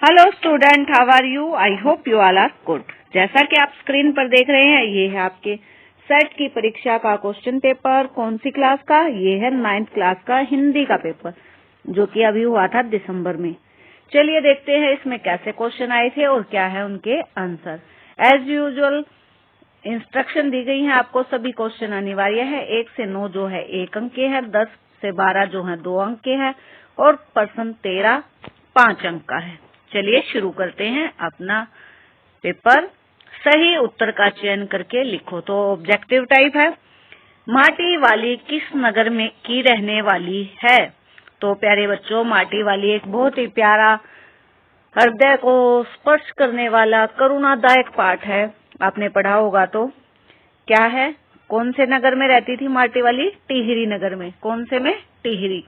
Hello student, how are you? I hope you all are good. जैसा कि आप screen पर देख रहे हैं, ये है आपके सेट की परीक्षा का क्वेश्चन पेपर। कौन सी क्लास का? ये है 9th क्लास का हिंदी का पेपर, जो कि अभी हुआ था दिसंबर में। चलिए देखते हैं इसमें कैसे क्वेश्चन आए थे और क्या है उनके आंसर। एज यूजुअल इंस्ट्रक्शन दी गई है आपको। सभी क्वेश्चन अनिवार्य है। 1 से 9 जो है 1 अंक के है, 10 से 12 जो है 2 अंक के है और प्रश्न 13 5 अंक का है। चलिए शुरू करते हैं अपना पेपर। सही उत्तर का चयन करके लिखो। तो ऑब्जेक्टिव टाइप है, माटी वाली किस नगर में की रहने वाली है? तो प्यारे बच्चों, माटी वाली एक बहुत ही प्यारा, हृदय को स्पर्श करने वाला, करुणादायक पाठ है। आपने पढ़ा होगा तो। क्या है? कौन से नगर में रहती थी माटी वाली? टिहरी नगर में। कौन से में? टिहरी।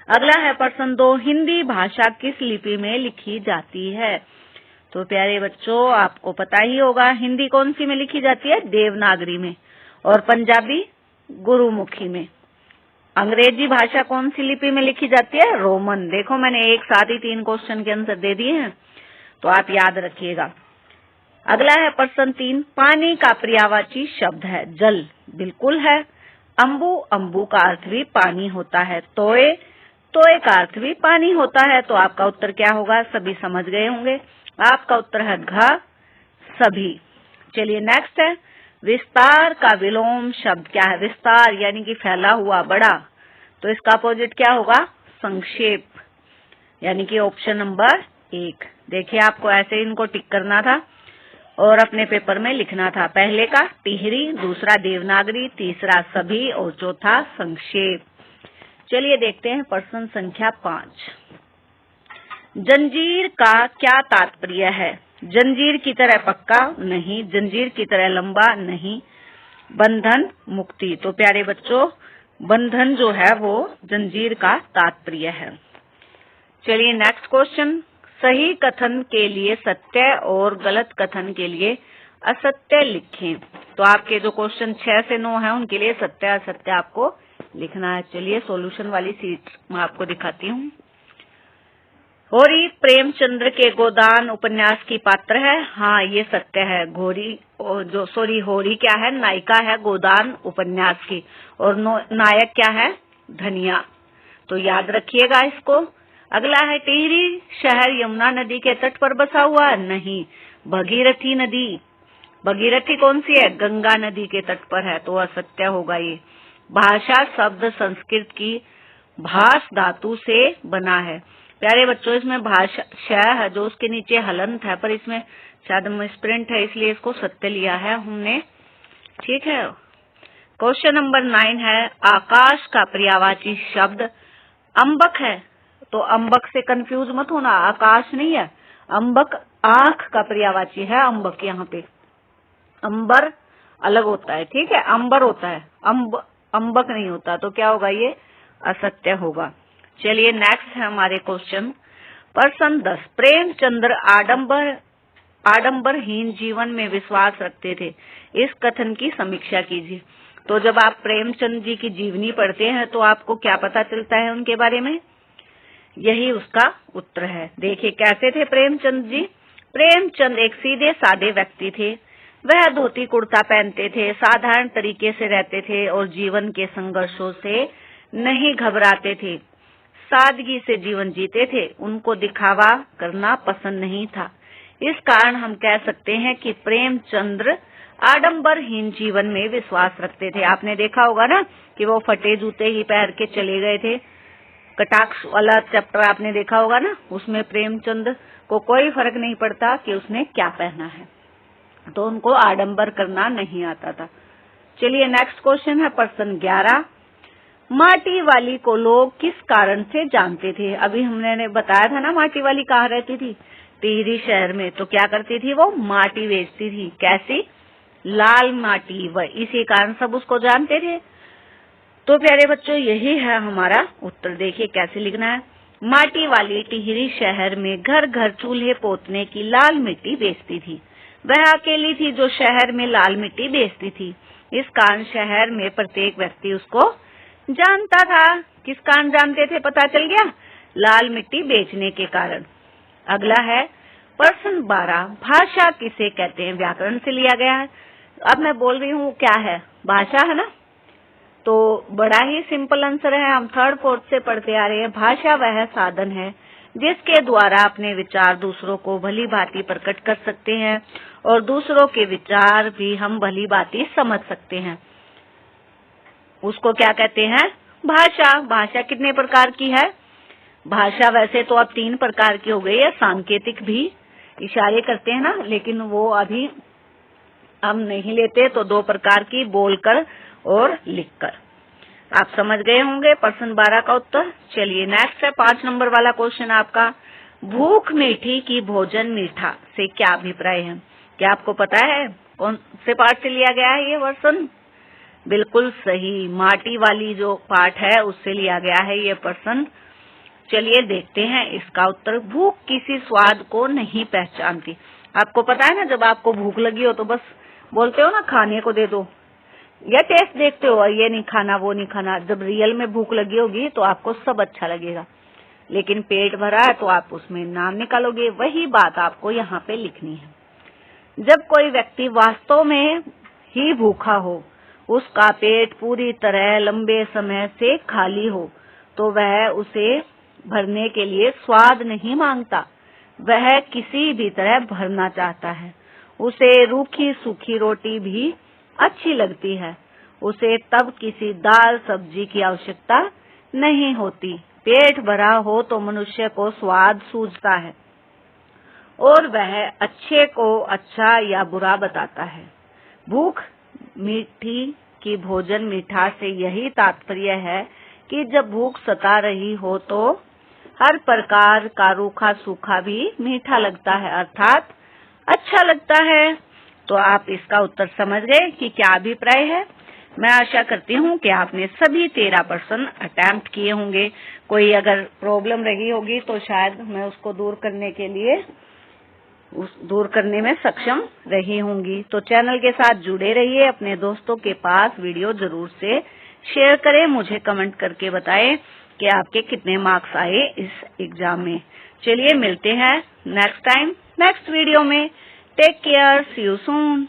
अगला है प्रश्न 2, हिंदी भाषा किस लिपि में लिखी जाती है? तो प्यारे बच्चों, आपको पता ही होगा हिंदी कौन सी में लिखी जाती है? देवनागरी में। और पंजाबी गुरुमुखी में। अंग्रेजी भाषा कौन सी लिपि में लिखी जाती है? रोमन। देखो, मैंने एक साथ ही 3 क्वेश्चन के आंसर दे दिए हैं, तो आप याद रखिएगा। अगला है प्रश्न 3, पानी का पर्यायवाची शब्द है जल। बिल्कुल है। अंबु, अंबु का अर्थ भी पानी होता है। तोए, तोए का अर्थ भी पानी होता है। तो आपका उत्तर क्या होगा? सभी समझ गए होंगे। आपका उत्तर है घ, सभी। चलिए नेक्स्ट है, विस्तार का विलोम शब्द क्या है? विस्तार यानी कि फैला हुआ, बड़ा। तो इसका अपोजिट क्या होगा? संक्षेप, यानी कि ऑप्शन नंबर 1। देखिए, आपको ऐसे इनको टिक करना था और अपने पेपर में लिखना था। पहले का टिहरी, दूसरा देवनागरी, तीसरा सभी और चौथा संक्षेप। चलिए देखते हैं प्रश्न संख्या 5। जंजीर का क्या तात्पर्य है? जंजीर की तरह पक्का नहीं, जंजीर की तरह लंबा नहीं, बंधन, मुक्ति। तो प्यारे बच्चों, बंधन जो है वो जंजीर का तात्पर्य है। चलिए नेक्स्ट क्वेश्चन, सही कथन के लिए सत्य और गलत कथन के लिए असत्य लिखें। तो आपके जो क्वेश्चन 6 से 9 है, उनके लिए सत्य असत्य आपको लिखना है। चलिए सॉल्यूशन वाली सीट मैं आपको दिखाती हूँ। होरी प्रेमचंद्र के गोदान उपन्यास की पात्र है। हाँ, ये सत्य है। होरी क्या है? नायिका है गोदान उपन्यास की। और नायक क्या है? धनिया। तो याद रखिएगा इसको। अगला है, टिहरी शहर यमुना नदी के तट पर बसा हुआ? नहीं, भगीरथी नदी। भगीरथी कौन सी है? गंगा नदी के तट पर है। तो असत्य होगा ये। भाषा शब्द संस्कृत की भाष धातु से बना है। प्यारे बच्चों, इसमें भाषा श है जो उसके नीचे हलंत है, पर इसमें शायद मिसप्रिंट है, इसलिए इसको सत्य लिया है हमने। ठीक है। क्वेश्चन नंबर 9 है, आकाश का पर्यायवाची शब्द अंबक है। तो अंबक से कंफ्यूज मत होना, आकाश नहीं है। अंबक आंख का पर्यायवाची है। अंबक यहाँ पे अंबर अलग होता है, ठीक है, अंबर होता है, अंबक नहीं होता। तो क्या होगा? ये असत्य होगा। चलिए नेक्स्ट है हमारे क्वेश्चन प्रश्न 10, प्रेमचंद्र आडंबरहीन जीवन में विश्वास रखते थे। इस कथन की समीक्षा कीजिए। तो जब आप प्रेमचंद जी की जीवनी पढ़ते हैं तो आपको क्या पता चलता है उनके बारे में? यही उसका उत्तर है। देखिए कैसे थे प्रेमचंद जी। प्रेमचंद एक सीधे साधे व्यक्ति थे। वह धोती कुर्ता पहनते थे, साधारण तरीके से रहते थे और जीवन के संघर्षों से नहीं घबराते थे। सादगी से जीवन जीते थे। उनको दिखावा करना पसंद नहीं था। इस कारण हम कह सकते हैं कि प्रेमचंद्र आडंबरहीन जीवन में विश्वास रखते थे। आपने देखा होगा ना कि वो फटे जूते ही पहन के चले गए थे। कटाक्ष वाला चैप्टर आपने देखा होगा ना, उसमें प्रेमचंद को कोई फर्क नहीं पड़ता कि उसने क्या पहना है। तो उनको आडंबर करना नहीं आता था। चलिए नेक्स्ट क्वेश्चन है प्रश्न 11, माटी वाली को लोग किस कारण से जानते थे? अभी हमने बताया था ना माटी वाली कहाँ रहती थी? टिहरी शहर में। तो क्या करती थी वो? माटी बेचती थी। कैसी? लाल माटी। वह इसी कारण सब उसको जानते थे। तो प्यारे बच्चों, यही है हमारा उत्तर। देखिए कैसे लिखना है। माटी वाली टिहरी शहर में घर घर चूल्हे पोतने की लाल मिट्टी बेचती थी। वह अकेली थी जो शहर में लाल मिट्टी बेचती थी। इस कारण शहर में प्रत्येक व्यक्ति उसको जानता था। किस कारण जानते थे? पता चल गया? लाल मिट्टी बेचने के कारण। अगला है प्रश्न 12, भाषा किसे कहते हैं? व्याकरण से लिया गया है। अब मैं बोल रही हूँ क्या है, भाषा है ना, तो बड़ा ही सिंपल आंसर है, हम 3rd 4th से पढ़ते आ रहे हैं। भाषा वह साधन है जिसके द्वारा अपने विचार दूसरों को भली भांति प्रकट कर सकते हैं और दूसरों के विचार भी हम भली भांति समझ सकते हैं। उसको क्या कहते हैं? भाषा। भाषा कितने प्रकार की है? भाषा वैसे तो अब 3 प्रकार की हो गई है, सांकेतिक भी इशारे करते हैं ना, लेकिन वो अभी हम नहीं लेते, तो 2 प्रकार की, बोलकर और लिखकर। आप समझ गए होंगे प्रश्न 12 का उत्तर। चलिए नेक्स्ट है 5 नंबर वाला क्वेश्चन आपका, भूख मीठी की भोजन मीठा से क्या अभिप्राय है? क्या आपको पता है कौन से पाठ से लिया गया है ये प्रश्न? बिल्कुल सही, माटी वाली जो पाठ है उससे लिया गया है ये प्रश्न। चलिए देखते हैं इसका उत्तर। भूख किसी स्वाद को नहीं पहचानती। आपको पता है ना, जब आपको भूख लगी हो तो बस बोलते हो ना खाने को दे दो, या टेस्ट देखते हो, ये नहीं खाना वो नहीं खाना। जब रियल में भूख लगी होगी तो आपको सब अच्छा लगेगा, लेकिन पेट भरा है तो आप उसमें नाम निकालोगे। वही बात आपको यहाँ पे लिखनी है। जब कोई व्यक्ति वास्तव में ही भूखा हो, उसका पेट पूरी तरह लंबे समय से खाली हो, तो वह उसे भरने के लिए स्वाद नहीं मांगता, वह किसी भी तरह भरना चाहता है। उसे रूखी सूखी रोटी भी अच्छी लगती है, उसे तब किसी दाल सब्जी की आवश्यकता नहीं होती। पेट भरा हो तो मनुष्य को स्वाद सूझता है और वह अच्छे को अच्छा या बुरा बताता है। भूख मीठी की भोजन मीठा से यही तात्पर्य है कि जब भूख सता रही हो तो हर प्रकार का रूखा सूखा भी मीठा लगता है, अर्थात अच्छा लगता है। तो आप इसका उत्तर समझ गए कि क्या अभिप्राय है। मैं आशा करती हूँ कि आपने सभी 13 प्रश्न अटेम्प्ट किए होंगे। कोई अगर प्रॉब्लम रही होगी तो शायद मैं उसको दूर करने में सक्षम रही होंगी। तो चैनल के साथ जुड़े रहिए, अपने दोस्तों के पास वीडियो जरूर से शेयर करें, मुझे कमेंट करके बताएं कि आपके कितने मार्क्स आए इस एग्जाम में। चलिए मिलते हैं नेक्स्ट टाइम नेक्स्ट वीडियो में। Take care, see you soon.